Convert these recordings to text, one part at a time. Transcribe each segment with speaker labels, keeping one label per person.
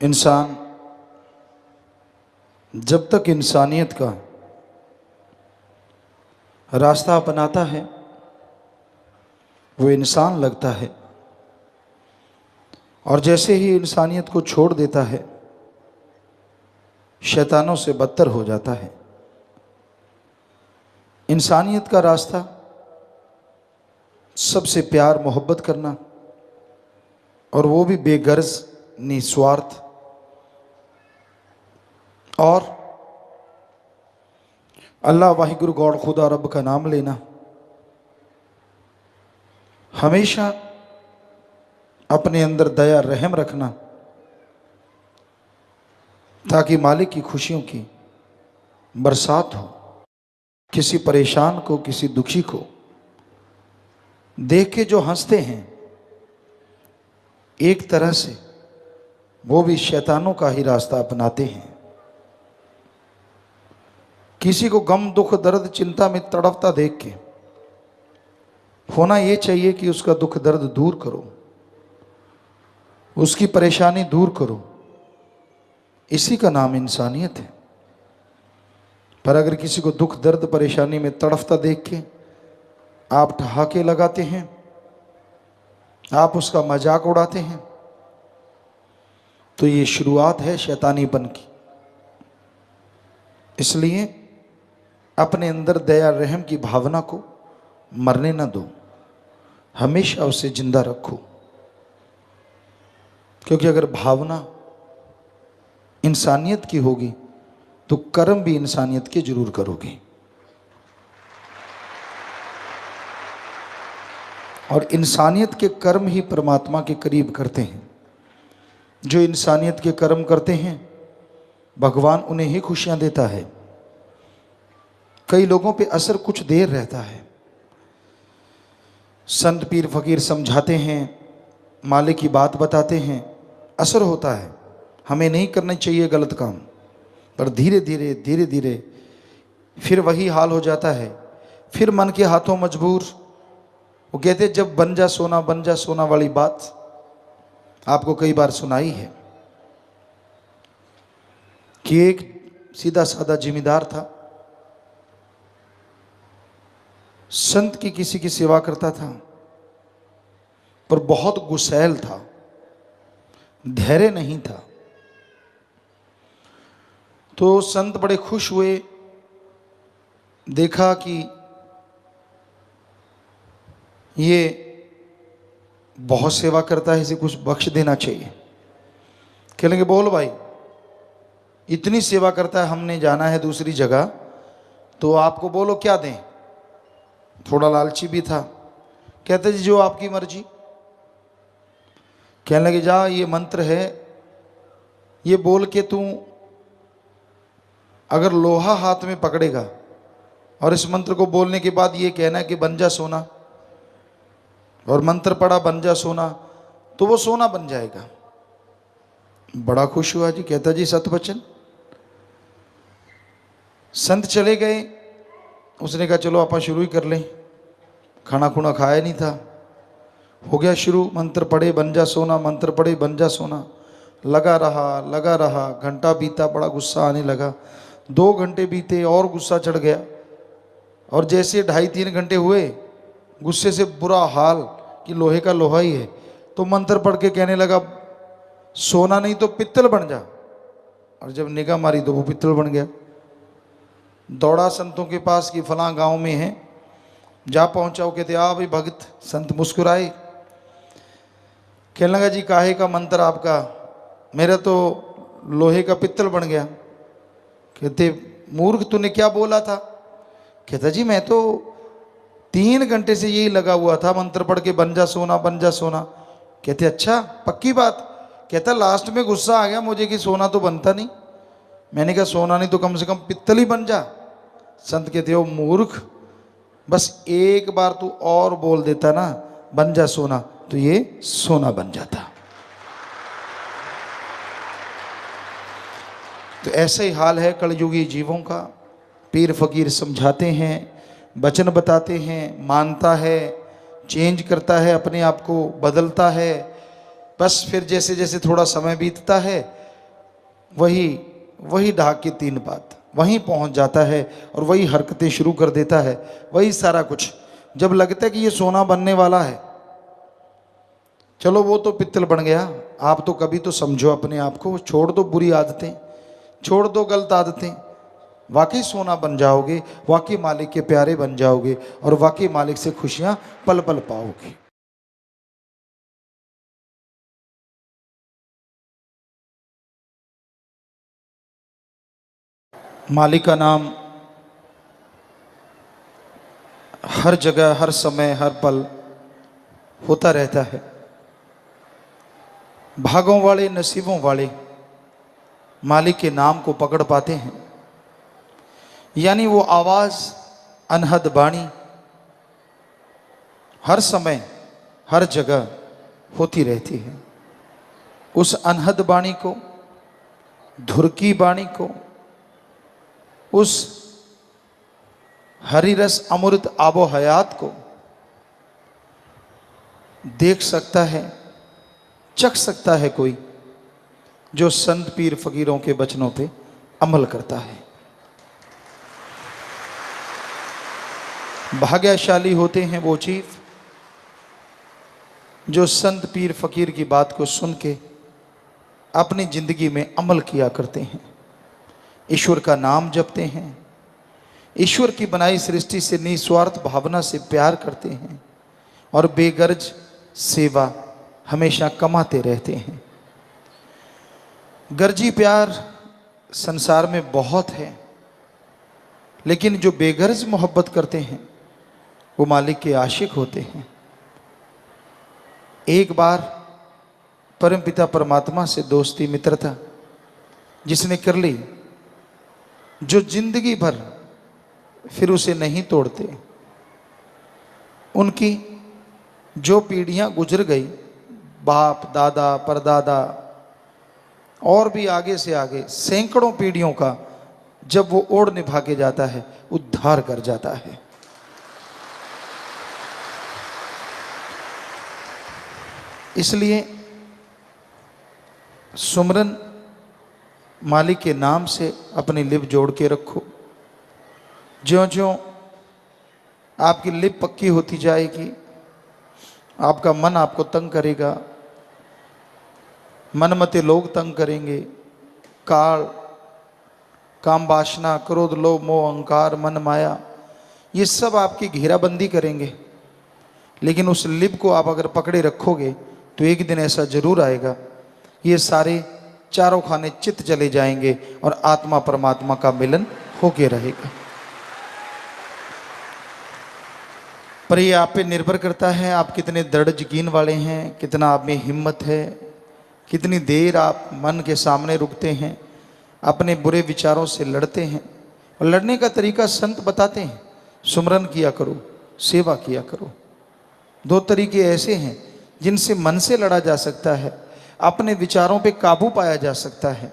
Speaker 1: इंसान जब तक इंसानियत का रास्ता अपनाता है वो इंसान लगता है, और जैसे ही इंसानियत को छोड़ देता है शैतानों से बदतर हो जाता है। इंसानियत का रास्ता सबसे प्यार मोहब्बत करना, और वो भी बेगर्ज निस्वार्थ, और अल्लाह वाहिगुरु गॉड खुदा रब का नाम लेना, हमेशा अपने अंदर दया रहम रखना, ताकि मालिक की खुशियों की बरसात हो। किसी परेशान को, किसी दुखी को देख के जो हंसते हैं, एक तरह से वो भी शैतानों का ही रास्ता अपनाते हैं। किसी को गम दुख दर्द चिंता में तड़पता देख के होना ये चाहिए कि उसका दुख दर्द दूर करो, उसकी परेशानी दूर करो। इसी का नाम इंसानियत है। पर अगर किसी को दुख दर्द परेशानी में तड़पता देख के आप ठहाके लगाते हैं, आप उसका मजाक उड़ाते हैं, तो ये शुरुआत है शैतानीपन की। इसलिए अपने अंदर दया रहम की भावना को मरने न दो, हमेशा उसे जिंदा रखो। क्योंकि अगर भावना इंसानियत की होगी तो कर्म भी इंसानियत के जरूर करोगे। और इंसानियत के कर्म ही परमात्मा के करीब करते हैं। जो इंसानियत के कर्म करते हैं भगवान उन्हें ही खुशियां देता है। कई लोगों पे असर कुछ देर रहता है, संत पीर फकीर समझाते हैं, मालिक की बात बताते हैं, असर होता है। हमें नहीं करना चाहिए गलत काम, पर धीरे धीरे फिर वही हाल हो जाता है। फिर मन के हाथों मजबूर। वो कहते जब बन जा सोना वाली बात आपको कई बार सुनाई है कि एक सीधा साधा जिम्मेदार था, संत की किसी की सेवा करता था, पर बहुत गुस्सैल था, धैर्य नहीं था। तो संत बड़े खुश हुए, देखा कि ये बहुत सेवा करता है, इसे कुछ बख्श देना चाहिए। कहने लगे बोल भाई, इतनी सेवा करता है, हमने जाना है दूसरी जगह, तो आपको बोलो क्या दें। थोड़ा लालची भी था। कहते जी जो आपकी मर्जी। कहने लगे जा ये मंत्र है, ये बोल के तू अगर लोहा हाथ में पकड़ेगा और इस मंत्र को बोलने के बाद ये कहना कि बन जा सोना, और मंत्र पढ़ा बन जा सोना, तो वो सोना बन जाएगा। बड़ा खुश हुआ जी, कहता जी सत वचन। संत चले गए। उसने कहा चलो आप शुरू ही कर लें। खाना खुना खाया नहीं था, हो गया शुरू। मंत्र पढ़े बन जा सोना, मंत्र पढ़े बन जा सोना। लगा रहा, घंटा बीता, बड़ा गुस्सा आने लगा। 2 घंटे बीते और गुस्सा चढ़ गया, और जैसे 2.5-3 घंटे हुए, गुस्से से बुरा हाल कि लोहे का लोहा ही है, तो मंत्र पढ़ के कहने लगा सोना नहीं तो पित्तल बन जा। और जब निगाह मारी तो वो पित्तल बन गया। दौड़ा संतों के पास कि फलां गांव में है। जा पहुंचा, वो कहते आ भाई भगत। संत मुस्कुराए, कहने लगा जी काहे का मंत्र आपका, मेरा तो लोहे का पित्तल बन गया। कहते मूर्ख तूने क्या बोला था। कहता जी मैं तो 3 घंटे से यही लगा हुआ था, मंत्र पढ़ के बन जा सोना बन जा सोना। कहते अच्छा पक्की बात। कहता लास्ट में गुस्सा आ गया मुझे कि सोना तो बनता नहीं। मैंने कहा सोना नहीं तो कम से कम पित्तल ही बन जा। संत कहते हो मूर्ख, बस एक बार तू और बोल देता ना बन जा सोना, तो ये सोना बन जाता। तो ऐसा ही हाल है कलयुगी जीवों का। पीर फकीर समझाते हैं, वचन बताते हैं, मानता है, चेंज करता है, अपने आप को बदलता है। बस फिर जैसे जैसे थोड़ा समय बीतता है वही वही ढाक के 3 बात, वहीं पहुंच जाता है और वही हरकतें शुरू कर देता है, वही सारा कुछ। जब लगता है कि ये सोना बनने वाला है, चलो वो तो पित्तल बन गया, आप तो कभी तो समझो अपने आप को, छोड़ दो बुरी आदतें, छोड़ दो गलत आदतें, वाकई सोना बन जाओगे, वाकई मालिक के प्यारे बन जाओगे और वाकई मालिक से खुशियां पल पल पाओगे। मालिक का नाम हर जगह, हर समय, हर पल होता रहता है। भागों वाले, नसीबों वाले मालिक के नाम को पकड़ पाते हैं, यानी वो आवाज, अनहद बाणी हर समय, हर जगह होती रहती है। उस अनहद बाणी को, धुर की बाणी को, उस हरि रस अमृत आबो हयात को देख सकता है, चख सकता है कोई जो संत पीर फकीरों के वचनों पे अमल करता है। भाग्यशाली होते हैं वो जीव जो संत पीर फकीर की बात को सुन के अपनी जिंदगी में अमल किया करते हैं, ईश्वर का नाम जपते हैं, ईश्वर की बनाई सृष्टि से निस्वार्थ भावना से प्यार करते हैं और बेगर्ज सेवा हमेशा कमाते रहते हैं। गर्जी प्यार संसार में बहुत है, लेकिन जो बेगर्ज मोहब्बत करते हैं वो मालिक के आशिक होते हैं। एक बार परमपिता परमात्मा से दोस्ती मित्रता जिसने कर ली, जो जिंदगी भर फिर उसे नहीं तोड़ते, उनकी जो पीढ़ियां गुजर गई, बाप दादा परदादा और भी आगे से आगे सैकड़ों पीढ़ियों का, जब वो ओढ़ निभा के जाता है, उद्धार कर जाता है। इसलिए सुमरन मालिक के नाम से अपनी लिप जोड़ के रखो। ज्यों ज्यों आपकी लिप पक्की होती जाएगी, आपका मन आपको तंग करेगा, मनमते लोग तंग करेंगे, काल, काम वासना, क्रोध, लोभ, मोह, अहंकार, मन माया, ये सब आपकी घेराबंदी करेंगे। लेकिन उस लिप को आप अगर पकड़े रखोगे तो एक दिन ऐसा जरूर आएगा, ये सारे चारों खाने चित चले जाएंगे और आत्मा परमात्मा का मिलन होके रहेगा। पर ये आप पे निर्भर करता है, आप कितने दृढ़ यकीन वाले हैं, कितना आप में हिम्मत है, कितनी देर आप मन के सामने रुकते हैं, अपने बुरे विचारों से लड़ते हैं। और लड़ने का तरीका संत बताते हैं, सुमरन किया करो, सेवा किया करो। 2 तरीके ऐसे हैं जिनसे मन से लड़ा जा सकता है, अपने विचारों पे काबू पाया जा सकता है,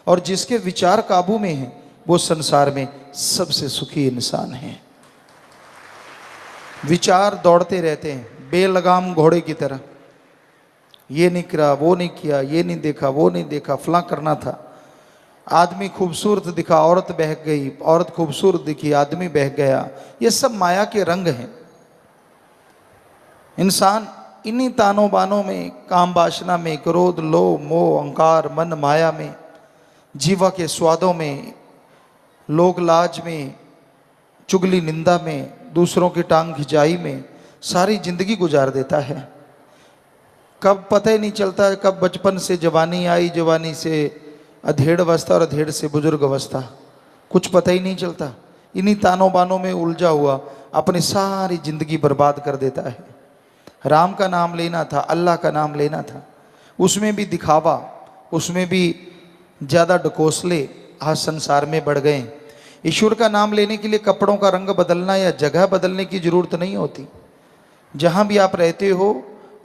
Speaker 1: और जिसके विचार काबू में हैं वो संसार में सबसे सुखी इंसान है। विचार दौड़ते रहते हैं बेलगाम घोड़े की तरह, ये नहीं करा, वो नहीं किया, ये नहीं देखा, वो नहीं देखा, फलां करना था। आदमी खूबसूरत दिखा, औरत बहक गई, औरत खूबसूरत दिखी, आदमी बहक गया। ये सब माया के रंग हैं। इंसान इन्हीं तानों बानों में, काम वासना में, क्रोध, लोभ, मोह, अहंकार, मन माया में, जीवा के स्वादों में, लोक लाज में, चुगली निंदा में, दूसरों की टांग खिंचाई में सारी जिंदगी गुजार देता है। कब पता ही नहीं चलता, कब बचपन से जवानी आई, जवानी से अधेड़ अवस्था और अधेड़ से बुजुर्ग अवस्था, कुछ पता ही नहीं चलता। इन्हीं तानों बानों में उलझा हुआ अपनी सारी जिंदगी बर्बाद कर देता है। राम का नाम लेना था, अल्लाह का नाम लेना था, उसमें भी दिखावा, उसमें भी ज़्यादा ढकोसले आज संसार में बढ़ गए। ईश्वर का नाम लेने के लिए कपड़ों का रंग बदलना या जगह बदलने की जरूरत नहीं होती। जहाँ भी आप रहते हो,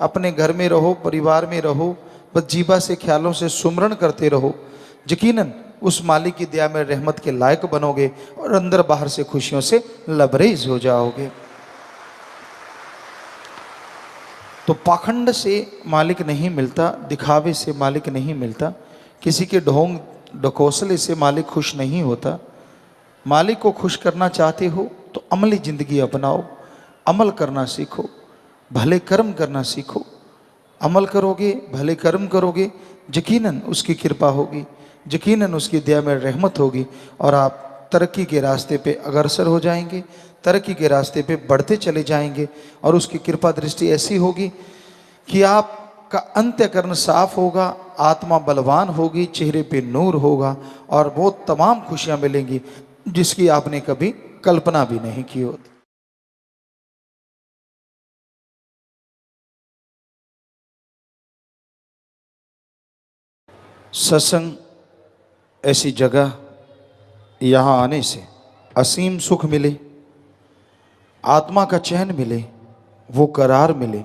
Speaker 1: अपने घर में रहो, परिवार में रहो, बस जीवा से ख्यालों से सुमरण करते रहो। यकीनन उस मालिक की दया में रहमत के लायक बनोगे और अंदर बाहर से खुशियों से लबरेज हो जाओगे। तो पाखंड से मालिक नहीं मिलता, दिखावे से मालिक नहीं मिलता, किसी के ढोंग ढकोसले से मालिक खुश नहीं होता। मालिक को खुश करना चाहते हो तो अमली ज़िंदगी अपनाओ, अमल करना सीखो, भले कर्म करना सीखो। अमल करोगे, भले कर्म करोगे, यकीनन उसकी कृपा होगी, यकीनन उसकी दया में रहमत होगी और आप तरक्की के रास्ते पे अग्रसर हो जाएंगे, तरक्की के रास्ते पे बढ़ते चले जाएंगे। और उसकी कृपा दृष्टि ऐसी होगी कि आपका अंत्यकरण साफ होगा, आत्मा बलवान होगी, चेहरे पे नूर होगा और वो तमाम खुशियां मिलेंगी जिसकी आपने कभी कल्पना भी नहीं की होती। सत्संग ऐसी जगह, यहाँ आने से असीम सुख मिले, आत्मा का चैन मिले, वो करार मिले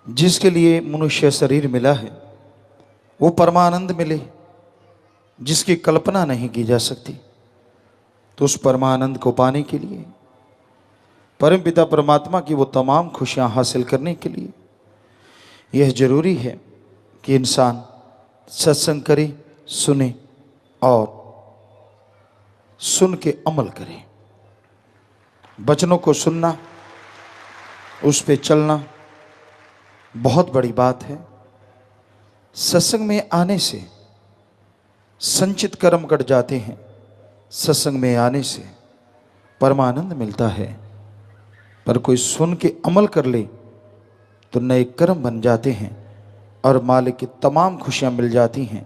Speaker 1: जिसके लिए मनुष्य शरीर मिला है, वो परमानंद मिले जिसकी कल्पना नहीं की जा सकती। तो उस परमानंद को पाने के लिए, परम पिता परमात्मा की वो तमाम खुशियां हासिल करने के लिए यह जरूरी है कि इंसान सत्संग करे, सुने और सुन के अमल करे। वचनों को सुनना, उस पे चलना बहुत बड़ी बात है। सत्संग में आने से संचित कर्म कट जाते हैं, सत्संग में आने से परमानंद मिलता है। पर कोई सुन के अमल कर ले तो नए कर्म बन जाते हैं और मालिक की तमाम खुशियां मिल जाती हैं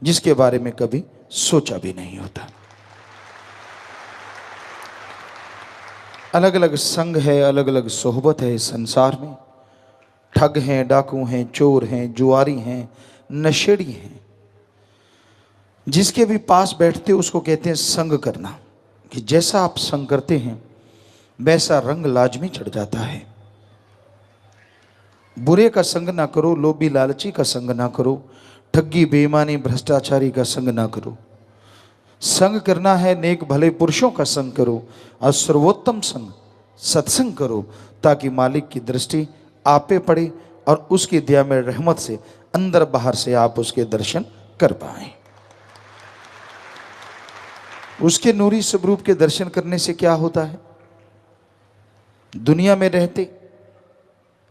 Speaker 1: जिसके बारे में कभी सोचा भी नहीं होता। अलग अलग संग है, अलग अलग सोहबत है इस संसार में। ठग हैं, डाकू हैं, चोर हैं, जुआरी हैं, नशेड़ी हैं। जिसके भी पास बैठते उसको कहते हैं संग करना, कि जैसा आप संग करते हैं वैसा रंग लाजमी चढ़ जाता है। बुरे का संग ना करो, लोभी लालची का संग ना करो, ठगी बेईमानी भ्रष्टाचारी का संग ना करो। संग करना है नेक भले पुरुषों का संग करो और सर्वोत्तम संग सत्संग करो, ताकि मालिक की दृष्टि आप पे पड़े और उसकी दया में रहमत से अंदर बाहर से आप उसके दर्शन कर पाए। उसके नूरी स्वरूप के दर्शन करने से क्या होता है? दुनिया में रहते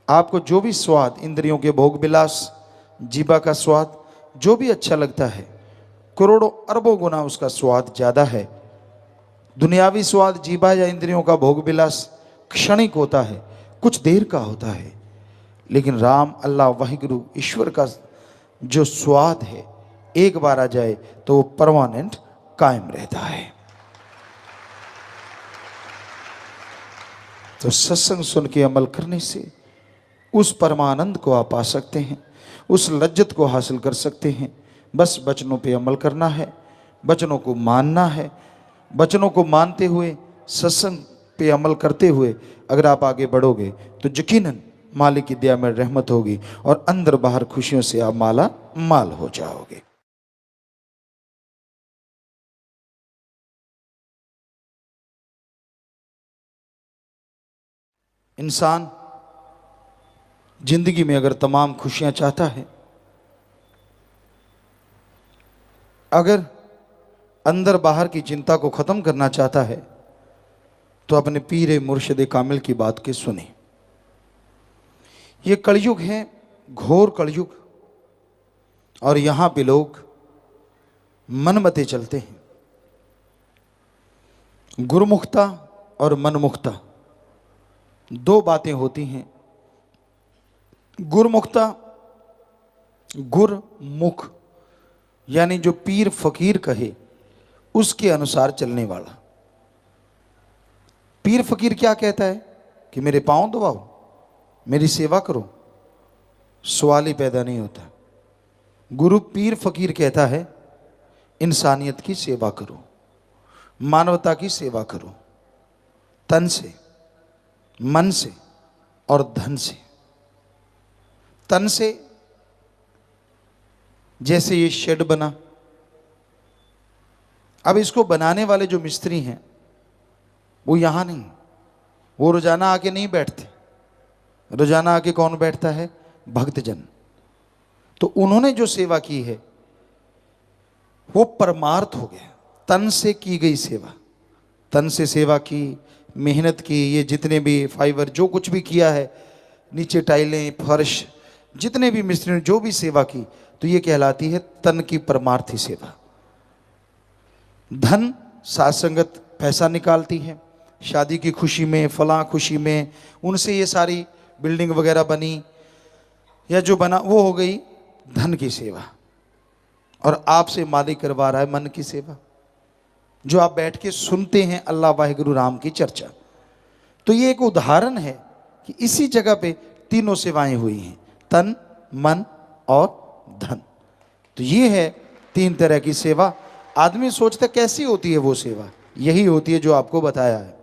Speaker 1: आपको जो भी स्वाद, इंद्रियों के भोग विलास, जीवा का स्वाद जो भी अच्छा लगता है, करोड़ों अरबों गुना उसका स्वाद ज्यादा है। दुनियावी स्वाद, जीवा या इंद्रियों का भोग विलास क्षणिक होता है, कुछ देर का होता है। लेकिन राम, अल्लाह, वाहिगुरु, ईश्वर का जो स्वाद है, एक बार आ जाए तो वो परमानेंट कायम रहता है। तो सत्संग सुन के अमल करने से उस परमानंद को आप पा सकते हैं, उस लज्जत को हासिल कर सकते हैं। बस वचनों पे अमल करना है, वचनों को मानना है। वचनों को मानते हुए, सत्संग पे अमल करते हुए अगर आप आगे बढ़ोगे तो यकीनन मालिक की दया में रहमत होगी और अंदर बाहर खुशियों से आप माला माल हो जाओगे। इंसान जिंदगी में अगर तमाम खुशियां चाहता है, अगर अंदर बाहर की चिंता को खत्म करना चाहता है, तो अपने पीर मुर्शिद कामिल की बात के सुने। ये कलयुग है, घोर कलयुग, और यहां पे लोग मनमते चलते हैं। गुरुमुखता और मनमुखता दो बातें होती हैं। गुरुमुखता, गुरमुख यानी जो पीर फकीर कहे उसके अनुसार चलने वाला। पीर फकीर क्या कहता है कि मेरे पांव दबाओ, मेरी सेवा करो, सवाल ही पैदा नहीं होता। गुरु पीर फकीर कहता है इंसानियत की सेवा करो, मानवता की सेवा करो, तन से, मन से और धन से। तन से जैसे ये शेड बना, अब इसको बनाने वाले जो मिस्त्री हैं वो यहां नहीं, वो रोजाना आके नहीं बैठते। रोजाना आके कौन बैठता है? भक्तजन। तो उन्होंने जो सेवा की है वो परमार्थ हो गया। तन से की गई सेवा, तन से सेवा की, मेहनत की, ये जितने भी फाइबर जो कुछ भी किया है, नीचे टाइलें, फर्श, जितने भी मिस्त्री ने जो भी सेवा की, तो ये कहलाती है तन की परमार्थी सेवा। धन साथ संगत पैसा निकालती है, शादी की खुशी में, फलां खुशी में, उनसे ये सारी बिल्डिंग वगैरह बनी या जो बना, वो हो गई धन की सेवा। और आपसे मालिक करवा रहा है मन की सेवा, जो आप बैठ के सुनते हैं अल्लाह वाहिगुरु राम की चर्चा। तो ये एक उदाहरण है कि इसी जगह पे तीनों सेवाएं हुई हैं, तन, मन और धन। तो ये है तीन तरह की सेवा। आदमी सोचता कैसी होती है वो सेवा, यही होती है जो आपको बताया है।